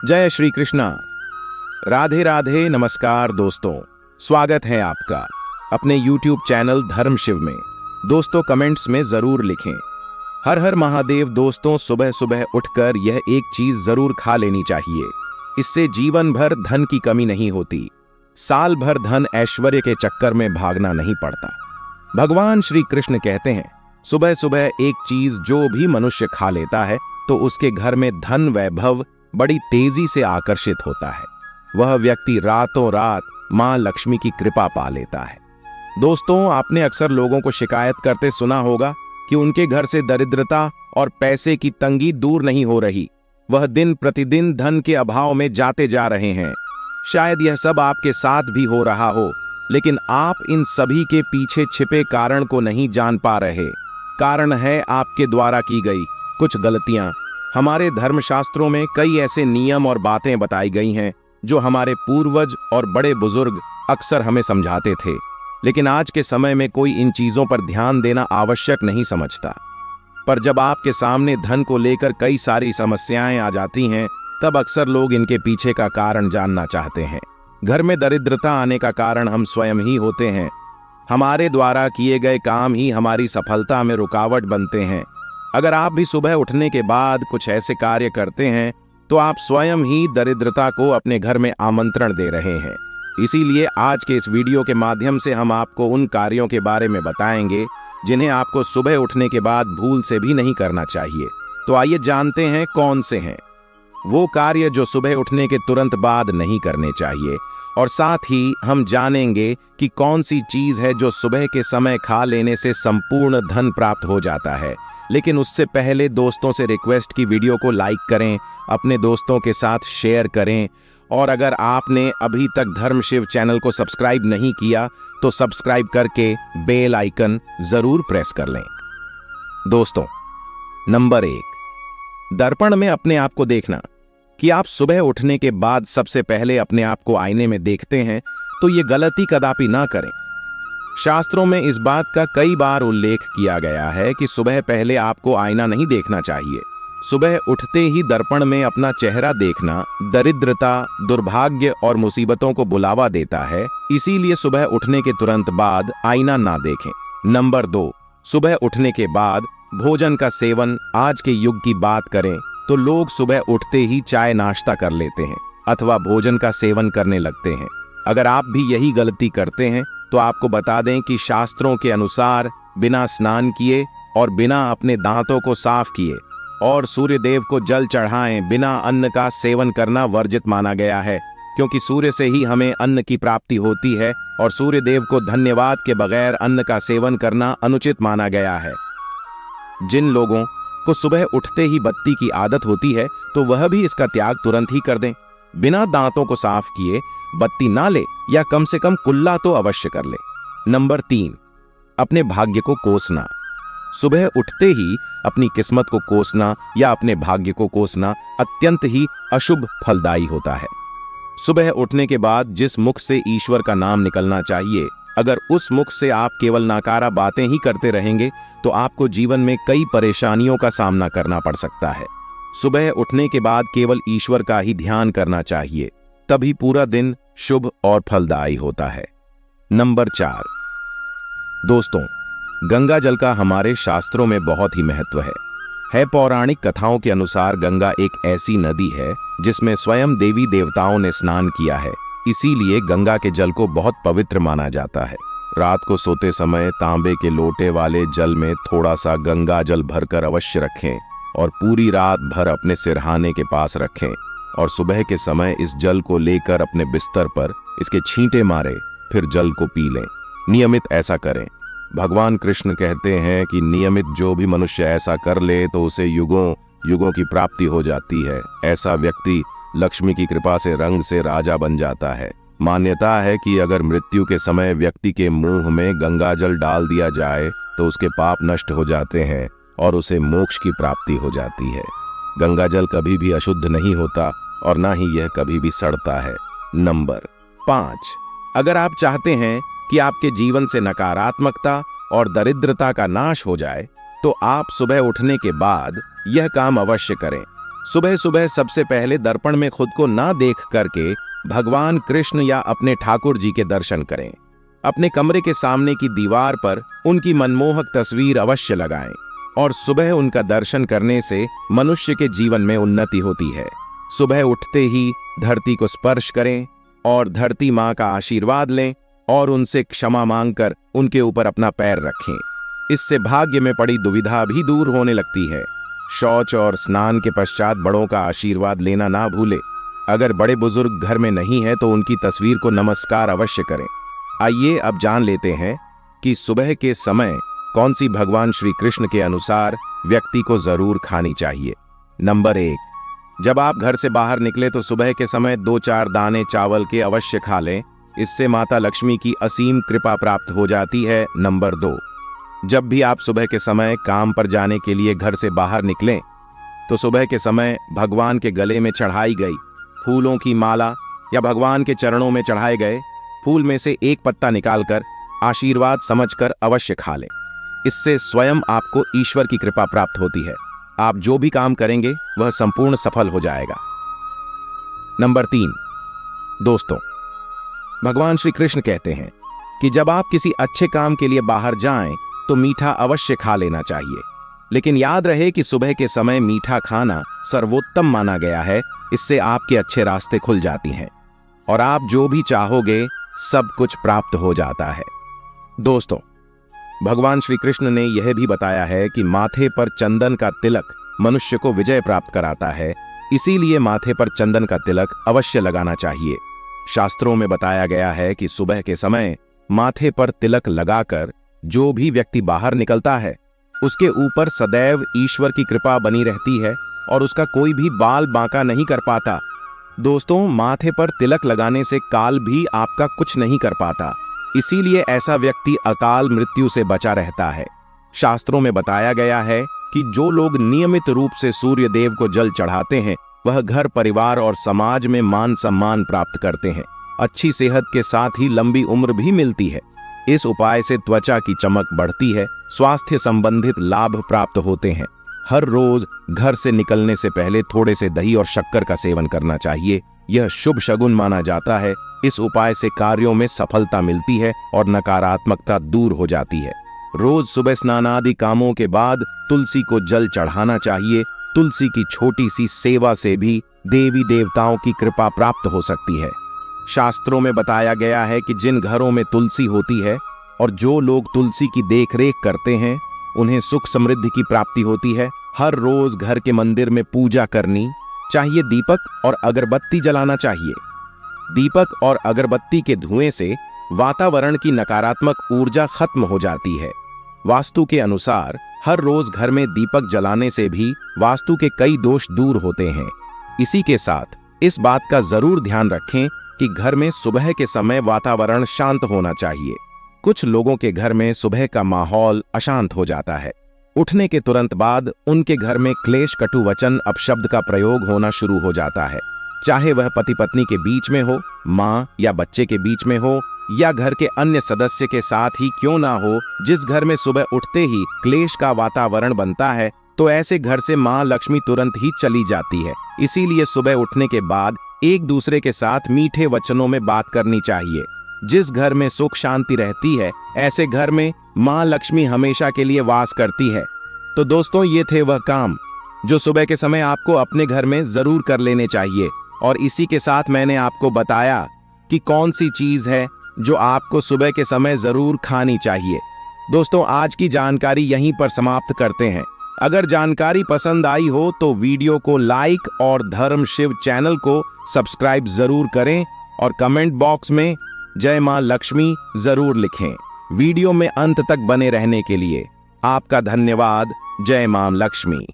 जय श्री कृष्णा। राधे राधे। नमस्कार दोस्तों, स्वागत है आपका अपने YouTube चैनल धर्म शिव में। दोस्तों कमेंट्स में जरूर लिखें हर हर महादेव। दोस्तों सुबह सुबह उठकर यह एक चीज जरूर खा लेनी चाहिए, इससे जीवन भर धन की कमी नहीं होती, साल भर धन ऐश्वर्य के चक्कर में भागना नहीं पड़ता। भगवान श्री कृष्ण कहते हैं सुबह सुबह एक चीज जो भी मनुष्य खा लेता है तो उसके घर में धन वैभव बड़ी तेजी से आकर्षित होता है। वह व्यक्ति रातों रात मां लक्ष्मी की कृपा पा लेता है। दोस्तों आपने अक्सर लोगों को शिकायत करते सुना होगा कि उनके घर से दरिद्रता और पैसे की तंगी दूर नहीं हो रही, वह दिन प्रतिदिन धन के अभाव में जाते जा रहे हैं। शायद यह सब आपके साथ भी हो रहा हो, लेकिन आप इन सभी के पीछे छिपे कारण को नहीं जान पा रहे। कारण है आपके द्वारा की गई कुछ गलतियां। हमारे धर्मशास्त्रों में कई ऐसे नियम और बातें बताई गई हैं जो हमारे पूर्वज और बड़े बुजुर्ग अक्सर हमें समझाते थे, लेकिन आज के समय में कोई इन चीजों पर ध्यान देना आवश्यक नहीं समझता। पर जब आपके सामने धन को लेकर कई सारी समस्याएं आ जाती हैं, तब अक्सर लोग इनके पीछे का कारण जानना चाहते हैं। घर में दरिद्रता आने का कारण हम स्वयं ही होते हैं। हमारे द्वारा किए गए काम ही हमारी सफलता में रुकावट बनते हैं। अगर आप भी सुबह उठने के बाद कुछ ऐसे कार्य करते हैं तो आप स्वयं ही दरिद्रता को अपने घर में आमंत्रण दे रहे हैं। इसीलिए आज के इस वीडियो के माध्यम से हम आपको उन कार्यों के बारे में बताएंगे जिन्हें आपको सुबह उठने के बाद भूल से भी नहीं करना चाहिए। तो आइए जानते हैं कौन से हैं वो कार्य जो सुबह उठने के तुरंत बाद नहीं करने चाहिए, और साथ ही हम जानेंगे कि कौन सी चीज है जो सुबह के समय खा लेने से संपूर्ण धन प्राप्त हो जाता है। लेकिन उससे पहले दोस्तों से रिक्वेस्ट की वीडियो को लाइक करें, अपने दोस्तों के साथ शेयर करें, और अगर आपने अभी तक धर्म शिव चैनल को सब्सक्राइब नहीं किया तो सब्सक्राइब करके बेल आइकन जरूर प्रेस कर लें। दोस्तों नंबर 1, दर्पण में अपने आप को देखना। कि आप सुबह उठने के बाद सबसे पहले अपने आप को आईने में देखते हैं तो ये गलती कदापि ना करें। शास्त्रों में इस बात का कई बार उल्लेख किया गया है कि सुबह पहले आपको आईना नहीं देखना चाहिए। सुबह उठते ही दर्पण में अपना चेहरा देखना दरिद्रता, दुर्भाग्य और मुसीबतों को बुलावा देता है। इसीलिए सुबह उठने के तुरंत बाद आईना ना देखें। नंबर 2, सुबह उठने के बाद भोजन का सेवन। आज के युग की बात करें तो लोग सुबह उठते ही चाय नाश्ता कर लेते हैं अथवा भोजन का सेवन करने लगते हैं। अगर आप भी यही गलती करते हैं तो आपको बता दें कि शास्त्रों के अनुसार बिना स्नान किए और बिना अपने दांतों को साफ किए और सूर्य देव को जल चढ़ाएं बिना अन्न का सेवन करना वर्जित माना गया है, क्योंकि सूर्य से ही हमें अन्न की प्राप्ति होती है और सूर्य देव को धन्यवाद के बगैर अन्न का सेवन करना अनुचित माना गया है। जिन लोगों को सुबह उठते ही बत्ती की आदत होती है तो वह भी इसका त्याग तुरंत ही कर दें। बिना दांतों को साफ किए बत्ती ना ले, या कम से कम कुल्ला तो अवश्य कर ले। नंबर 3, अपने भाग्य को कोसना। सुबह उठते ही अपनी किस्मत को कोसना या अपने भाग्य को कोसना अत्यंत ही अशुभ फलदायी होता है। सुबह उठने के बाद जिस मुख से ईश्वर का नाम निकलना चाहिए, अगर उस मुख से आप केवल नाकारा बातें ही करते रहेंगे तो आपको जीवन में कई परेशानियों का सामना करना पड़ सकता है। सुबह उठने के बाद केवल ईश्वर का ही ध्यान करना चाहिए, तभी पूरा दिन शुभ और फलदायी होता है। नंबर 4, दोस्तों गंगा जल का हमारे शास्त्रों में बहुत ही महत्व है। पौराणिक कथाओं के अनुसार गंगा एक ऐसी नदी है जिसमें स्वयं देवी देवताओं ने स्नान किया है। इसीलिए गंगा के जल को बहुत पवित्र माना जाता है। रात को सोते समय तांबे के लोटे वाले जल में थोड़ा सा गंगा जल भरकर अवश्य रखें और पूरी रात भर अपने सिरहाने के पास रखें, और सुबह के समय इस जल को लेकर अपने बिस्तर पर इसके छींटे मारे, फिर जल को पी लें। नियमित ऐसा करें। भगवान कृष्ण कहते हैं कि नियमित जो भी मनुष्य ऐसा कर ले तो उसे युगों युगों की प्राप्ति हो जाती है। ऐसा व्यक्ति लक्ष्मी की कृपा से रंग से राजा बन जाता है। मान्यता है कि अगर मृत्यु के समय व्यक्ति के मुंह में गंगा जल डाल दिया जाए तो उसके पाप नष्ट हो जाते हैं और उसे मोक्ष की प्राप्ति हो जाती है। गंगा जल कभी भी अशुद्ध नहीं होता और ना ही यह कभी भी सड़ता है। नंबर 5, अगर आप चाहते हैं कि आपके जीवन से नकारात्मकता और दरिद्रता का नाश हो जाए तो आप सुबह उठने के बाद यह काम अवश्य करें। सुबह सुबह सबसे पहले दर्पण में खुद को ना देख करके भगवान कृष्ण या अपने ठाकुर जी के दर्शन करें। अपने कमरे के सामने की दीवार पर उनकी मनमोहक तस्वीर अवश्य लगाएं और सुबह उनका दर्शन करने से मनुष्य के जीवन में उन्नति होती है। सुबह उठते ही धरती को स्पर्श करें और धरती माँ का आशीर्वाद लें और उनसे क्षमा मांगकर उनके ऊपर अपना पैर रखें। इससे भाग्य में पड़ी दुविधा भी दूर होने लगती है। शौच और स्नान के पश्चात बड़ों का आशीर्वाद लेना ना भूले। अगर बड़े बुजुर्ग घर में नहीं है तो उनकी तस्वीर को नमस्कार अवश्य करें। आइए अब जान लेते हैं कि सुबह के समय कौन सी भगवान श्री कृष्ण के अनुसार व्यक्ति को जरूर खानी चाहिए। नंबर 1, जब आप घर से बाहर निकले तो सुबह के समय 2-4 दाने चावल के अवश्य खा लें। इससे माता लक्ष्मी की असीम कृपा प्राप्त हो जाती है। नंबर 2, जब भी आप सुबह के समय काम पर जाने के लिए घर से बाहर निकलें तो सुबह के समय भगवान के गले में चढ़ाई गई फूलों की माला या भगवान के चरणों में चढ़ाए गए फूल में से एक पत्ता निकालकर आशीर्वाद समझकर अवश्य खा लें। इससे स्वयं आपको ईश्वर की कृपा प्राप्त होती है। आप जो भी काम करेंगे वह संपूर्ण सफल हो जाएगा। नंबर 3, दोस्तों, भगवान श्री कृष्ण कहते हैं कि जब आप किसी अच्छे काम के लिए बाहर जाएं तो मीठा अवश्य खा लेना चाहिए। लेकिन याद रहे कि सुबह के समय मीठा खाना सर्वोत्तम माना गया है। इससे आपके अच्छे रास्ते खुल जाती हैं और आप जो भी चाहोगे सब कुछ प्राप्त हो जाता है। दोस्तों, भगवान श्री कृष्ण ने यह भी बताया है कि माथे पर चंदन का तिलक मनुष्य को विजय प्राप्त कराता है। इसीलिए माथे पर चंदन का तिलक अवश्य लगाना चाहिए। शास्त्रों में बताया गया है कि सुबह के समय माथे पर तिलक लगाकर जो भी व्यक्ति बाहर निकलता है उसके ऊपर सदैव ईश्वर की कृपा बनी रहती है और उसका कोई भी बाल बांका नहीं कर पाता। दोस्तों, माथे पर तिलक लगाने से काल भी आपका कुछ नहीं कर पाता। इसीलिए ऐसा व्यक्ति अकाल मृत्यु से बचा रहता है। शास्त्रों में बताया गया है कि जो लोग नियमित रूप से सूर्य देव को जल चढ़ाते हैं वह घर परिवार और समाज में मान सम्मान प्राप्त करते हैं। अच्छी सेहत के साथ ही लंबी उम्र भी मिलती है। इस उपाय से त्वचा की चमक बढ़ती है, स्वास्थ्य संबंधित लाभ प्राप्त होते हैं। हर रोज घर से निकलने से पहले थोड़े से दही और शक्कर का सेवन करना चाहिए। यह शुभ शगुन माना जाता है। इस उपाय से कार्यों में सफलता मिलती है और नकारात्मकता दूर हो जाती है। रोज सुबह स्नान आदि कामों के बाद तुलसी को जल चढ़ाना चाहिए। तुलसी की छोटी सी सेवा से भी देवी देवताओं की कृपा प्राप्त हो सकती है। शास्त्रों में बताया गया है कि जिन घरों में तुलसी होती है और जो लोग तुलसी की देखरेख करते हैं उन्हें सुख समृद्धि की प्राप्ति होती है। हर रोज घर के मंदिर में पूजा करनी चाहिए। दीपक और अगरबत्ती जलाना चाहिए। दीपक और अगरबत्ती के धुएं से वातावरण की नकारात्मक ऊर्जा खत्म हो जाती है। वास्तु के अनुसार हर रोज घर में दीपक जलाने से भी वास्तु के कई दोष दूर होते हैं। इसी के साथ इस बात का जरूर ध्यान रखें कि घर में सुबह के समय वातावरण शांत होना चाहिए। कुछ लोगों के घर में सुबह का माहौल अशांत हो जाता है। उठने के तुरंत बाद उनके घर में क्लेश, कटु वचन, अपशब्द का प्रयोग होना शुरू हो जाता है। चाहे वह पति पत्नी के बीच में हो, माँ या बच्चे के बीच में हो या घर के अन्य सदस्य के साथ ही क्यों ना हो। जिस घर में सुबह उठते ही क्लेश का वातावरण बनता है तो ऐसे घर से माँ लक्ष्मी तुरंत ही चली जाती है। इसीलिए सुबह उठने के बाद एक दूसरे के साथ मीठे वचनों में बात करनी चाहिए। जिस घर में सुख शांति रहती है ऐसे घर में माँ लक्ष्मी हमेशा के लिए वास करती है। तो दोस्तों, ये थे वह काम जो सुबह के समय आपको अपने घर में जरूर कर लेने चाहिए। और इसी के साथ मैंने आपको बताया कि कौन सी चीज है जो आपको सुबह के समय जरूर खानी चाहिए। दोस्तों, आज की जानकारी यहीं पर समाप्त करते हैं। अगर जानकारी पसंद आई हो तो वीडियो को लाइक और धर्म शिव चैनल को सब्सक्राइब जरूर करें और कमेंट बॉक्स में जय मां लक्ष्मी जरूर लिखें। वीडियो में अंत तक बने रहने के लिए आपका धन्यवाद। जय मां लक्ष्मी।